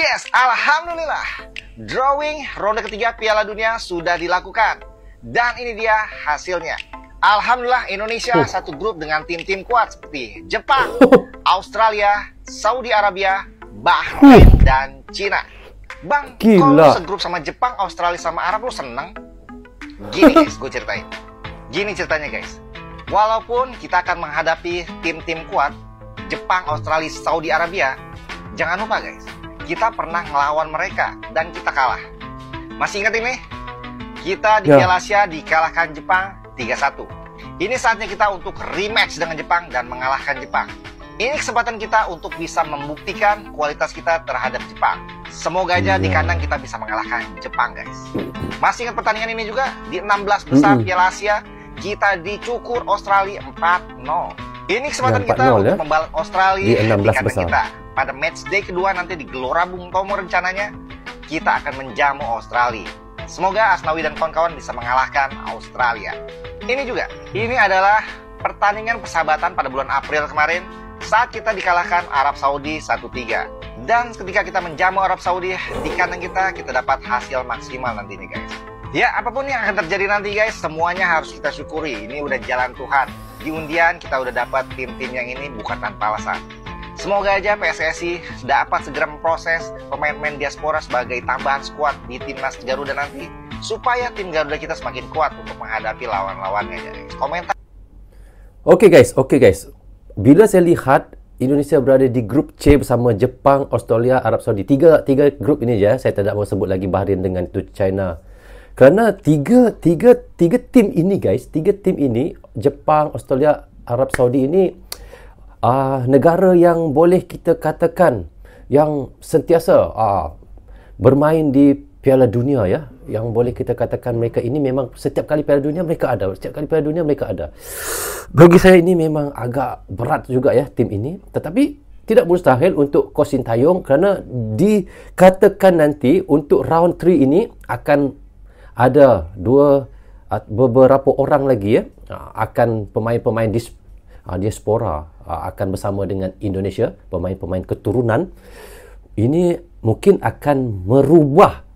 Yes, alhamdulillah. Drawing ronde ketiga Piala Dunia sudah dilakukan. Dan ini dia hasilnya. Alhamdulillah Indonesia satu grup dengan tim-tim kuat seperti Jepang, Australia, Saudi Arabia, Bahrain, dan Cina. Bang, kalau segrup sama Jepang, Australia, sama Arab lu seneng? Gini guys, gue ceritain. Gini ceritanya guys. Walaupun kita akan menghadapi tim-tim kuat, Jepang, Australia, Saudi Arabia, jangan lupa guys, kita pernah ngelawan mereka dan kita kalah. Masih ingat ini? Kita di Piala Asia dikalahkan Jepang 3-1. Ini saatnya kita untuk rematch dengan Jepang dan mengalahkan Jepang. Ini kesempatan kita untuk bisa membuktikan kualitas kita terhadap Jepang. Semoga aja di kandang kita bisa mengalahkan Jepang guys. Masih ingat pertandingan ini juga? Di 16 besar Piala Asia, kita dicukur Australia 4-0. Ini kesempatan kita untuk membalas Australia di kandang kita. Pada match day kedua nanti di Gelora Bung Tomo rencananya kita akan menjamu Australia. Semoga Asnawi dan kawan-kawan bisa mengalahkan Australia. Ini adalah pertandingan persahabatan pada bulan April kemarin saat kita dikalahkan Arab Saudi 1-3. Dan ketika kita menjamu Arab Saudi di kandang kita dapat hasil maksimal nantinya guys. Ya, apapun yang akan terjadi nanti guys, semuanya harus kita syukuri. Ini udah jalan Tuhan. Di undian kita udah dapat tim-tim yang ini bukan tanpa alasan. Semoga aja PSSI dapat segera memproses pemain-pemain diaspora sebagai tambahan skuad di timnas Garuda nanti, supaya tim Garuda kita semakin kuat untuk menghadapi lawan-lawannya guys. Komentar. Oke guys. Bila saya lihat Indonesia berada di grup C bersama Jepang, Australia, Arab Saudi. Tiga grup ini je. Saya tidak mau sebut lagi Bahrain dengan itu China. Kerana tiga tim ini guys, tiga tim ini, Jepang, Australia, Arab Saudi ini negara yang boleh kita katakan yang sentiasa bermain di Piala Dunia ya, yang boleh kita katakan mereka ini memang setiap kali Piala Dunia mereka ada, Bagi saya ini memang agak berat juga ya tim ini, tetapi tidak mustahil untuk Coach Sintayong kerana dikatakan nanti untuk round 3 ini akan ada beberapa orang lagi ya, akan pemain-pemain diaspora akan bersama dengan Indonesia, pemain-pemain keturunan. Ini mungkin akan merubah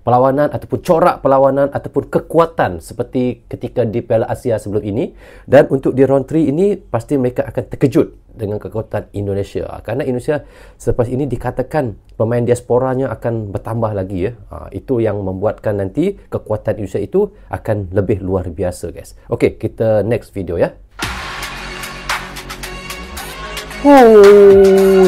perlawanan ataupun corak perlawanan ataupun kekuatan seperti ketika di Piala Asia sebelum ini. Dan untuk di round 3 ini pasti mereka akan terkejut dengan kekuatan Indonesia, karena Indonesia selepas ini dikatakan pemain diasporanya akan bertambah lagi ya. Itu yang membuatkan nanti kekuatan Indonesia itu akan lebih luar biasa guys. Okey, kita next video ya.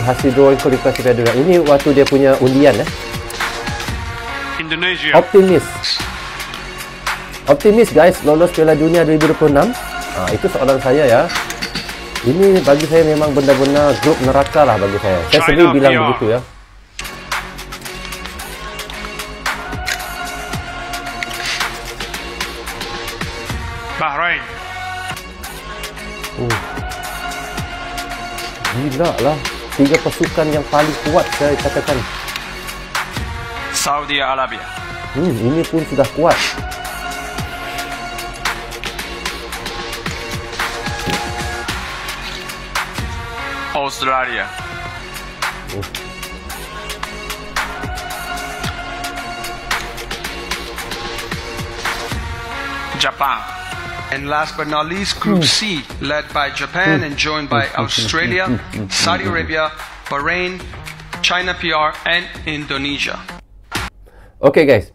Hasil drawing kualifikasi Piala Dunia. Ini waktu dia punya undian ya. Indonesia. Optimis guys, lolos Piala Dunia 2026. Itu soalan saya ya. Ini bagi saya memang benar-benar grup neraka lah bagi saya. Saya sendiri bilang begitu ya. Bahrain. Gila lah, 3 pasukan yang paling kuat saya katakan. Saudi Arabia. Ini pun sudah kuat. Australia. Japan. And last but not least, Group C, led by Japan and joined by Australia, Saudi Arabia, Bahrain, China PR, and Indonesia. Okay guys,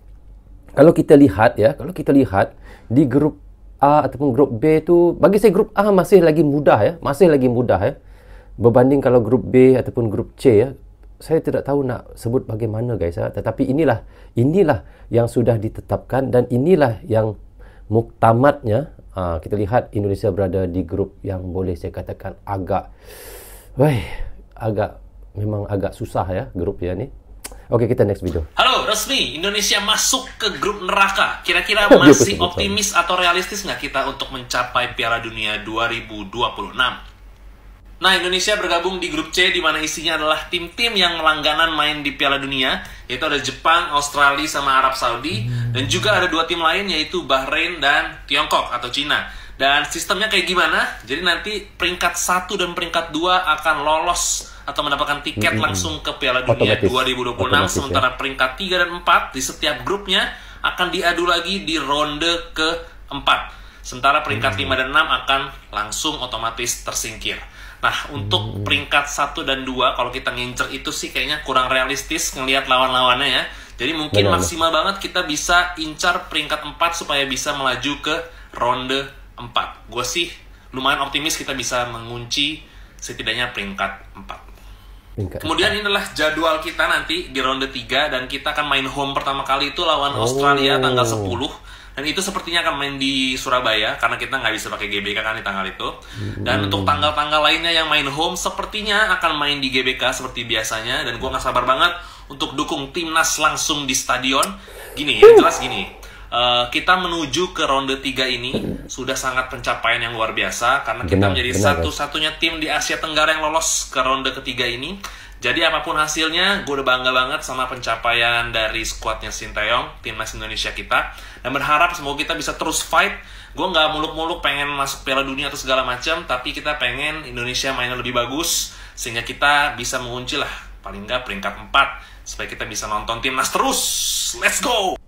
kalau kita lihat di grup A ataupun grup B tu, bagi saya grup A masih lagi mudah ya, berbanding kalau grup B ataupun grup C ya. Saya tidak tahu nak sebut bagaimana guys ya, tetapi inilah yang sudah ditetapkan dan inilah yang muktamadnya. Kita lihat Indonesia berada di grup yang boleh saya katakan memang agak susah ya grup ya ni. Oke, kita next video. Halo, resmi Indonesia masuk ke grup neraka. Kira-kira masih optimis atau realistis nggak kita untuk mencapai Piala Dunia 2026? Nah, Indonesia bergabung di grup C di mana isinya adalah tim-tim yang langganan main di Piala Dunia, yaitu ada Jepang, Australia, sama Arab Saudi, dan juga ada 2 tim lain yaitu Bahrain dan Tiongkok atau Cina. Dan sistemnya kayak gimana? Jadi nanti peringkat 1 dan peringkat 2 akan lolos atau mendapatkan tiket langsung ke Piala Dunia 2026. Sementara peringkat 3 dan 4 di setiap grupnya akan diadu lagi di ronde keempat. Sementara peringkat 5 dan 6 akan langsung otomatis tersingkir. Nah, untuk peringkat 1 dan 2, kalau kita ngincer itu sih kayaknya kurang realistis ngelihat lawan-lawannya ya. Jadi mungkin maksimal banget kita bisa incar peringkat 4 supaya bisa melaju ke ronde 4. Gue sih lumayan optimis kita bisa mengunci setidaknya peringkat 4. Kemudian inilah jadwal kita nanti di ronde 3, dan kita akan main home pertama kali itu lawan Australia tanggal 10. Dan itu sepertinya akan main di Surabaya, karena kita nggak bisa pakai GBK kan di tanggal itu. Dan untuk tanggal-tanggal lainnya yang main home, sepertinya akan main di GBK seperti biasanya. Dan gue nggak sabar banget untuk dukung timnas langsung di stadion. Gini, yang jelas gini, kita menuju ke ronde 3 ini sudah sangat pencapaian yang luar biasa, karena kita menjadi satu-satunya tim di Asia Tenggara yang lolos ke ronde ketiga ini. Jadi apapun hasilnya, gue udah bangga banget sama pencapaian dari skuadnya Sinteyong, timnas Indonesia kita. Dan berharap semoga kita bisa terus fight. Gue nggak muluk-muluk pengen masuk Piala Dunia atau segala macam, tapi kita pengen Indonesia mainnya lebih bagus, sehingga kita bisa mengunci lah, paling nggak peringkat 4, supaya kita bisa nonton timnas terus. Let's go!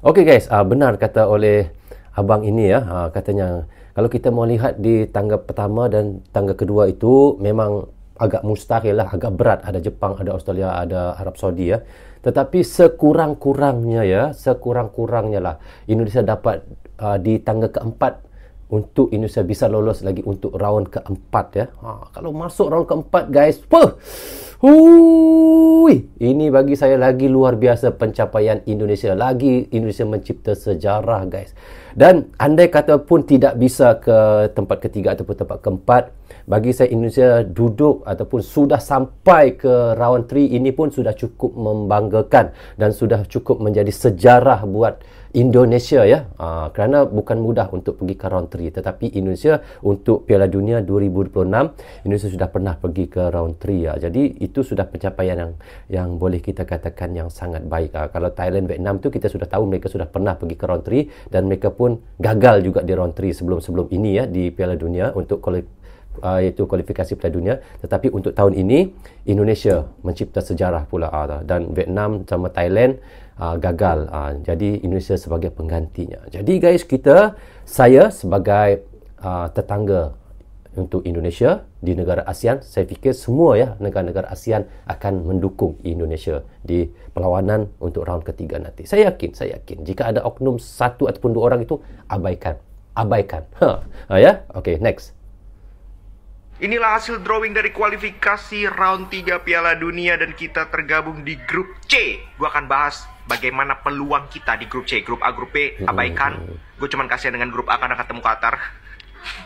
Oke guys, benar kata oleh abang ini ya, katanya kalau kita mau lihat di tangga pertama dan tangga kedua itu memang agak mustahil lah, agak berat. Ada Jepang, ada Australia, ada Arab Saudi ya. Tetapi sekurang-kurangnya lah Indonesia dapat di tangga keempat untuk Indonesia bisa lolos lagi untuk round keempat ya. Kalau masuk round keempat guys, ini bagi saya lagi luar biasa pencapaian Indonesia. Lagi Indonesia mencipta sejarah guys. Dan andai kata pun tidak bisa ke tempat ketiga ataupun tempat keempat, bagi saya Indonesia duduk ataupun sudah sampai ke round 3 ini pun sudah cukup membanggakan dan sudah cukup menjadi sejarah buat Indonesia ya. Kerana bukan mudah untuk pergi ke round 3, tetapi Indonesia untuk Piala Dunia 2026 Indonesia sudah pernah pergi ke round 3 ya. Jadi itu sudah pencapaian yang boleh kita katakan yang sangat baik. Kalau Thailand, Vietnam tu kita sudah tahu mereka sudah pernah pergi ke round 3 dan mereka pun gagal juga di round 3 sebelum ini ya di Piala Dunia untuk iaitu kualifikasi Piala Dunia. Tetapi untuk tahun ini Indonesia mencipta sejarah pula dan Vietnam sama Thailand gagal. Jadi Indonesia sebagai penggantinya. Jadi guys, saya sebagai tetangga untuk Indonesia di negara ASEAN, saya fikir semua ya negara-negara ASEAN akan mendukung Indonesia di perlawanan untuk round ketiga nanti. Saya yakin jika ada oknum 1 ataupun 2 orang itu abaikan. Ya. Okay, next. Inilah hasil drawing dari kualifikasi round 3 Piala Dunia dan kita tergabung di grup C. Gue akan bahas bagaimana peluang kita di grup C. Grup A, grup B, abaikan. Gue cuman kasihan dengan grup A karena ketemu Qatar.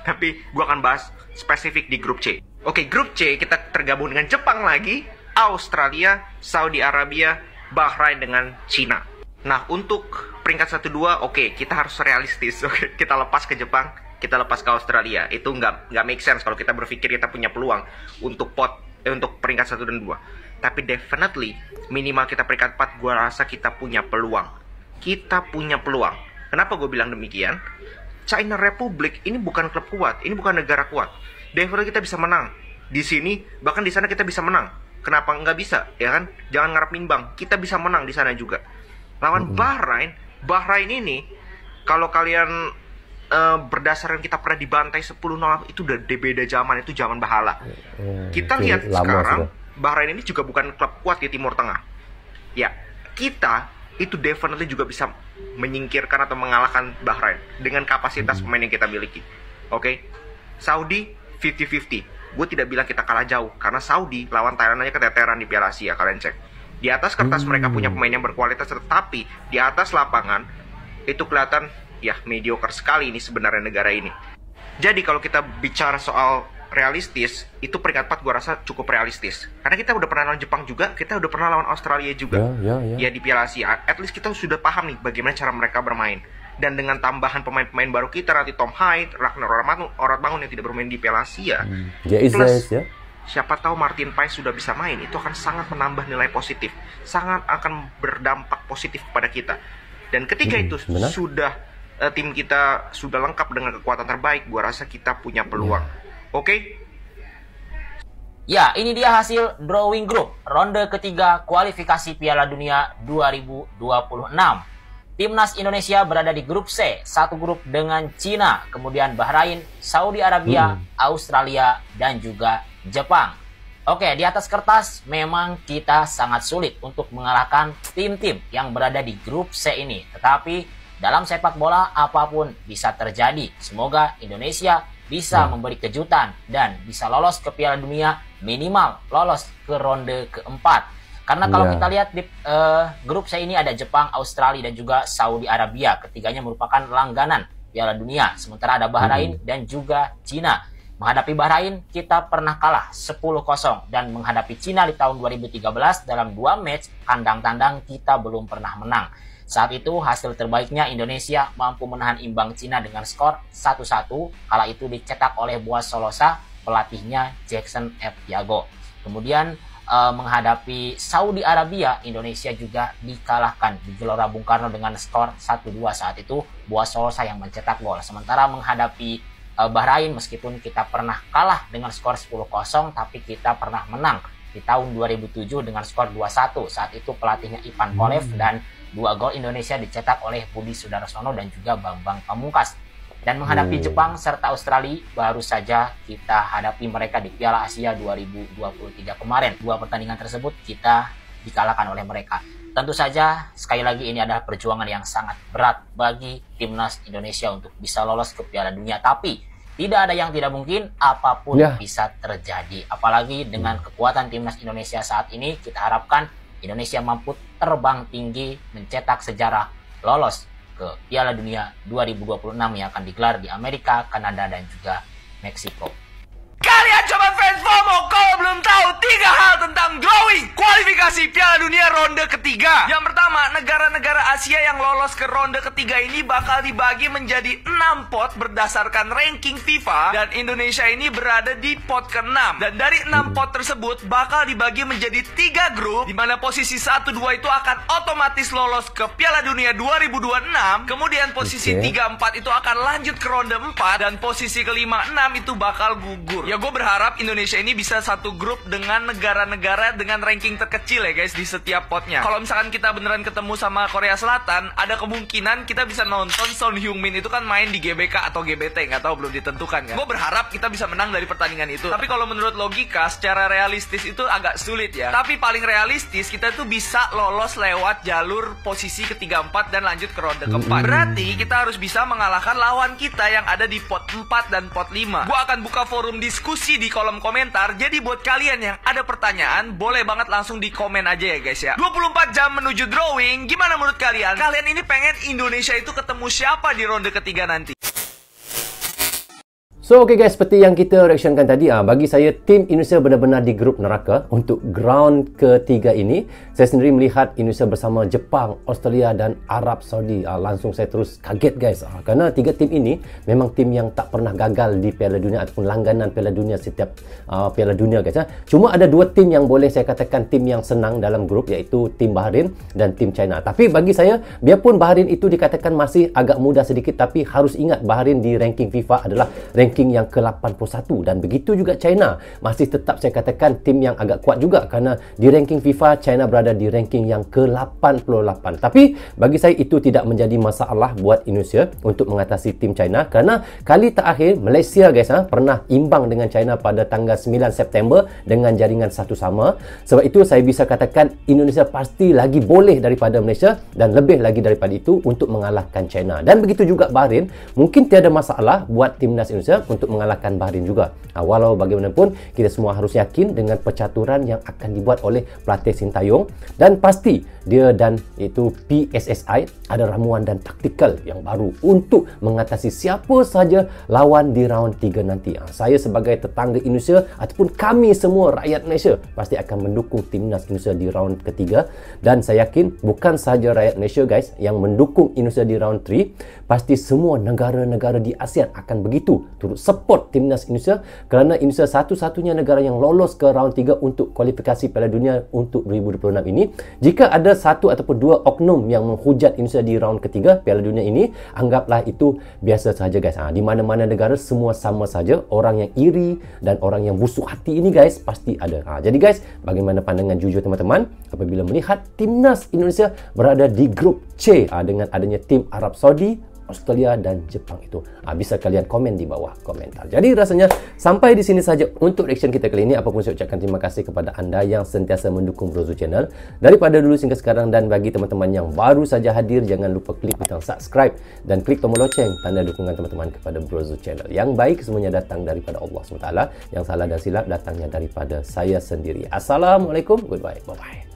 Tapi gue akan bahas spesifik di grup C. Oke, grup C kita tergabung dengan Jepang lagi, Australia, Saudi Arabia, Bahrain dengan Cina. Nah, untuk peringkat 1-2, oke, kita harus realistis. Oke, kita lepas ke Jepang, kita lepas ke Australia. Itu nggak make sense kalau kita berpikir kita punya peluang untuk untuk peringkat 1 dan 2. Tapi definitely minimal kita peringkat 4, gue rasa kita punya peluang. Kenapa gue bilang demikian? China Republic ini bukan klub kuat, ini bukan negara kuat. Definitely kita bisa menang di sini, bahkan di sana kita bisa menang. Kenapa nggak bisa? Ya kan? Jangan ngarep nimbang. Kita bisa menang di sana juga. Lawan Bahrain ini, kalau kalian berdasarkan kita pernah dibantai 10-0, itu udah beda zaman, itu zaman bahala. Kita lihat sekarang, Bahrain ini juga bukan klub kuat di Timur Tengah. Ya, kita itu definitely juga bisa menyingkirkan atau mengalahkan Bahrain dengan kapasitas pemain yang kita miliki. Oke? Saudi 50-50. Gue tidak bilang kita kalah jauh, karena Saudi lawan Thailand aja keteteran di Piala Asia, kalian cek. Di atas kertas mereka punya pemain yang berkualitas, tetapi di atas lapangan itu kelihatan ya mediocre sekali ini sebenarnya negara ini. Jadi kalau kita bicara soal realistis, itu peringkat 4 gue rasa cukup realistis. Karena kita udah pernah lawan Jepang juga, kita udah pernah lawan Australia juga. Ya di Piala Asia. At least kita sudah paham nih bagaimana cara mereka bermain. Dan dengan tambahan pemain-pemain baru kita, nanti Tom Hyde, Ragnar Oratmangun yang tidak bermain di Piala Asia. Plus, siapa tahu Martin Paes sudah bisa main, itu akan sangat menambah nilai positif. Sangat akan berdampak positif kepada kita. Dan ketika itu sudah tim kita sudah lengkap dengan kekuatan terbaik, gua rasa kita punya peluang. Oke? Ya, ini dia hasil drawing group ronde ketiga kualifikasi Piala Dunia 2026. Timnas Indonesia berada di grup C, satu grup dengan Cina, kemudian Bahrain, Saudi Arabia, Australia, dan juga Jepang. Oke, di atas kertas memang kita sangat sulit untuk mengalahkan tim-tim yang berada di grup C ini. Tetapi dalam sepak bola apapun bisa terjadi. Semoga Indonesia bisa memberi kejutan dan bisa lolos ke Piala Dunia, minimal lolos ke ronde keempat. Karena kalau kita lihat di grup C ini ada Jepang, Australia, dan juga Saudi Arabia. Ketiganya merupakan langganan Piala Dunia. Sementara ada Bahrain dan juga Cina. Menghadapi Bahrain, kita pernah kalah 10-0. Dan menghadapi Cina di tahun 2013 dalam 2 match kandang tandang kita belum pernah menang. Saat itu hasil terbaiknya Indonesia mampu menahan imbang Cina dengan skor 1-1. Kala itu dicetak oleh Boaz Solosa, pelatihnya Jackson F. Tiago. Kemudian menghadapi Saudi Arabia, Indonesia juga dikalahkan di Gelora Bung Karno dengan skor 1-2. Saat itu Boaz Solosa yang mencetak gol. Sementara menghadapi Bahrain, meskipun kita pernah kalah dengan skor 10-0, tapi kita pernah menang di tahun 2007 dengan skor 2-1. Saat itu pelatihnya Ivan Kolev dan 2 gol Indonesia dicetak oleh Budi Sudarsono dan juga Bambang Pamungkas. Dan menghadapi Jepang serta Australia, baru saja kita hadapi mereka di Piala Asia 2023 kemarin. 2 pertandingan tersebut kita dikalahkan oleh mereka. Tentu saja, sekali lagi ini adalah perjuangan yang sangat berat bagi Timnas Indonesia untuk bisa lolos ke Piala Dunia. Tapi tidak ada yang tidak mungkin, apapun bisa terjadi. Apalagi dengan kekuatan Timnas Indonesia saat ini, kita harapkan Indonesia mampu terbang tinggi, mencetak sejarah lolos ke Piala Dunia 2026 yang akan digelar di Amerika, Kanada, dan juga Meksiko. Kalian coba fans FOMO kalau belum tahu 3 hal tentang drawing kualifikasi Piala Dunia ronde ketiga. Yang pertama, negara-negara Asia yang lolos ke ronde ketiga ini bakal dibagi menjadi 6 pot berdasarkan ranking FIFA, dan Indonesia ini berada di pot ke-6. Dan dari 6 pot tersebut bakal dibagi menjadi 3 grup, di mana posisi 1-2 itu akan otomatis lolos ke Piala Dunia 2026. Kemudian posisi 3-4 itu akan lanjut ke ronde 4, dan posisi ke-5-6 itu bakal gugur. Ya, gue berharap Indonesia ini bisa satu grup dengan negara-negara dengan ranking terkecil ya guys di setiap potnya. Kalau misalkan kita beneran ketemu sama Korea Selatan, ada kemungkinan kita bisa nonton Son Heung-min itu kan main di GBK atau GBT, nggak tahu, belum ditentukan kan. Gue berharap kita bisa menang dari pertandingan itu. Tapi kalau menurut logika, secara realistis itu agak sulit ya. Tapi paling realistis kita tuh bisa lolos lewat jalur posisi ketiga 4 dan lanjut ke ronde keempat. Berarti kita harus bisa mengalahkan lawan kita yang ada di pot 4 dan pot 5. Gue akan buka forum diskusi di kolom komentar. Jadi buat kalian yang ada pertanyaan, boleh banget langsung di komen aja ya guys ya. 24 jam menuju drawing, gimana menurut kalian? Kalian ini pengen Indonesia itu ketemu siapa di ronde ketiga nanti? So, okay guys, seperti yang kita reactionkan tadi, bagi saya tim Indonesia benar-benar di grup neraka untuk ground ketiga ini. Saya sendiri melihat Indonesia bersama Jepang, Australia dan Arab Saudi. Langsung saya terus kaget guys, kerana 3 tim ini memang tim yang tak pernah gagal di Piala Dunia ataupun langganan Piala Dunia setiap Piala Dunia guys. Cuma ada 2 tim yang boleh saya katakan tim yang senang dalam grup, iaitu tim Bahrain dan tim China. Tapi bagi saya, biarpun Bahrain itu dikatakan masih agak mudah sedikit, tapi harus ingat Bahrain di ranking FIFA adalah ranking yang ke-81, dan begitu juga China. Masih tetap saya katakan tim yang agak kuat juga, kerana di ranking FIFA China berada di ranking yang ke-88. Tapi bagi saya itu tidak menjadi masalah buat Indonesia untuk mengatasi tim China, kerana kali terakhir Malaysia guys pernah imbang dengan China pada tanggal 9 September dengan jaringan 1-1. Sebab itu saya bisa katakan Indonesia pasti lagi boleh daripada Malaysia dan lebih lagi daripada itu untuk mengalahkan China. Dan begitu juga Bahrain, mungkin tiada masalah buat timnas Indonesia untuk mengalahkan Bahrain juga. Walau bagaimanapun, kita semua harus yakin dengan percaturan yang akan dibuat oleh pelatih Sintayong, dan pasti dia dan itu PSSI ada ramuan dan taktikal yang baru untuk mengatasi siapa saja lawan di round 3 nanti. Saya sebagai tetangga Indonesia ataupun kami semua rakyat Malaysia pasti akan mendukung timnas Indonesia di round ketiga, dan saya yakin bukan sahaja rakyat Malaysia guys yang mendukung Indonesia di round 3, pasti semua negara-negara di ASEAN akan begitu turut untuk support timnas Indonesia, kerana Indonesia satu-satunya negara yang lolos ke round 3 untuk kualifikasi Piala Dunia untuk 2026 ini. Jika ada satu ataupun dua oknum yang menghujat Indonesia di round ketiga Piala Dunia ini, anggaplah itu biasa saja guys. Di mana-mana negara semua sama saja. Orang yang iri dan orang yang busuk hati ini guys pasti ada. Jadi guys, bagaimana pandangan jujur teman-teman apabila melihat timnas Indonesia berada di grup C dengan adanya tim Arab Saudi, Australia dan Jepang itu? Bisa kalian komen di bawah komentar. Jadi rasanya sampai di sini saja untuk reaction kita kali ini. Apapun saya ucapkan terima kasih kepada anda yang sentiasa mendukung Bro Zul Channel daripada dulu hingga sekarang. Dan bagi teman-teman yang baru saja hadir, jangan lupa klik butang subscribe dan klik tombol loceng, tanda dukungan teman-teman kepada Bro Zul Channel. Yang baik semuanya datang daripada Allah SWT, yang salah dan silap datangnya daripada saya sendiri. Assalamualaikum, goodbye, bye-bye.